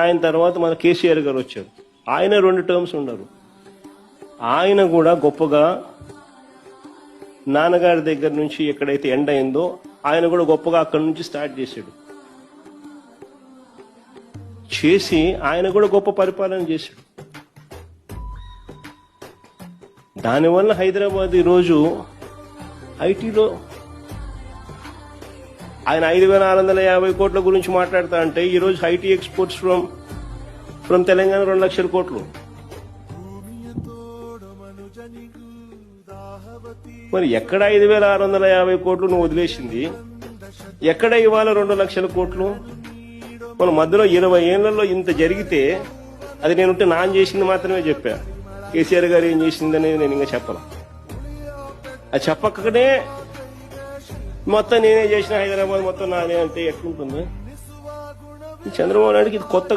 ఆయన తర్వాత మన కేసీఆర్ గారు వచ్చారు. ఆయన 2 టర్మ్స్ ఉన్నారు. ఆయన కూడా గొప్పగా నాన్నగారి దగ్గర నుంచి ఎక్కడైతే ఎండ్ అయిందో ఆయన కూడా గొప్పగా అక్కడి నుంచి స్టార్ట్ చేసి ఆయన కూడా గొప్ప పరిపాలన చేశాడు. దానివల్ల హైదరాబాద్ ఈరోజు ఐటీలో ఆయన 5,650 కోట్ల గురించి మాట్లాడుతా అంటే ఈరోజు ఐటీ ఎక్స్పోర్ట్స్ ఫ్రమ్ తెలంగాణ 2 లక్షల కోట్లు. మరి ఎక్కడ 5,650 కోట్లు నువ్వు వదిలేసింది, ఎక్కడ ఇవాళ 2 లక్షల కోట్లు? మన మధ్యలో 20 ఏళ్లలో ఇంత జరిగితే అది నేనుంటే నాన్న చేసింది మాత్రమే చెప్పా. కేసీఆర్ గారు ఏం చేసిందనేది నేను ఇంకా చెప్పను. అది చెప్పకనే మొత్తం నేనే చేసిన హైదరాబాద్ మొత్తం నాదే అంటే ఎట్లుంటుంది? చంద్రబాబు నాయుడుకి ఇది కొత్త